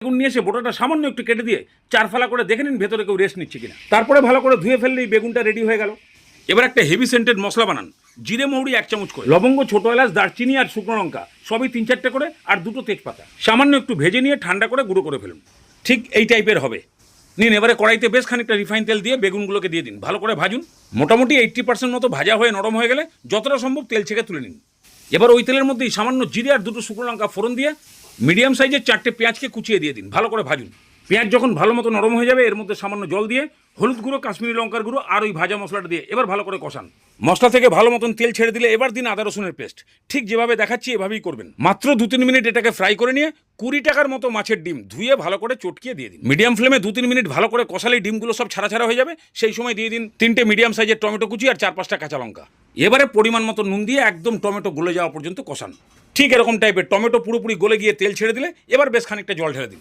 বেগুন নিয়ে এসে বোটাটা সামান্য একটু কেটে দিয়ে 4 ফালা করে দেখে নিন ভেতরে কেউ রেস্ট নিচ্ছে কিনা। তারপরে ভালো করে ধুয়ে ফেললেই বেগুনটা রেডি হয়ে গেল। এবার একটা হেভি সেন্টেড মশলা বানান। জিরে মৌরি 1 চামচ করে, লবঙ্গ, ছোট এলাচ, দারচিনি আর শুকনো লঙ্কা সবই 3-4টে করে, আর 2টো তেজপাতা সামান্য একটু ভেজে নিয়ে ঠান্ডা করে গুঁড়ো করে ফেলুন। ঠিক এই টাইপের হবে। নিন, এবারে কড়াইতে বেশ খানিকটা রিফাইন তেল দিয়ে বেগুনগুলোকে দিয়ে দিন, ভালো করে ভাজুন। মোটামুটি 80% মতো ভাজা হয়ে নরম হয়ে গেলে যতটা সম্ভব তেল ছেঁকে তুলে নিন। এবার ওই তেলের মধ্যেই সামান্য জিরে আর 2টো শুকনো লঙ্কা ফোড়ন দিয়ে মিডিয়াম সাইজের 4টে পেঁয়াজকে কুচিয়ে দিয়ে দিন, ভালো করে ভাজুন। পেঁয়াজ যখন ভালো মতো নরম হয়ে যাবে এর মধ্যে সামান্য জল দিয়ে হলুদ গুঁড়ো, কাশ্মীরি লঙ্কার গুঁড়ো আর ওই ভাজা মশলাটা দিয়ে এবার ভালো করে কষান। মশলা থেকে ভালো মতন তেল ছেড়ে দিলে এবার দিন আদা রসুনের পেস্ট। ঠিক যেভাবে দেখাচ্ছি এভাবেই করবেন। মাত্র 2-3 মিনিট এটাকে ফ্রাই করে নিয়ে 20 টাকার মতো মাছের ডিম ধুয়ে ভালো করে চটকিয়ে দিয়ে দিন। মিডিয়াম ফ্লেমে 2-3 মিনিট ভালো করে কষালেই ডিমগুলো সব ছাড়া ছাড়া হয়ে যাবে। সেই সময় দিয়ে দিন 3টে মিডিয়াম সাইজের টমেটো কুচি আর 4-5টা কাঁচা লঙ্কা। এবারে পরিমাণ মতো নুন দিয়ে একদম টমেটো গলে যাওয়া পর্যন্ত কষান। ঠিক এরকম টাইপের টমেটো পুরোপুরি গলে গিয়ে তেল ছেড়ে দিলে এবার বেশ খানিকটা জল ঢেলে দিন।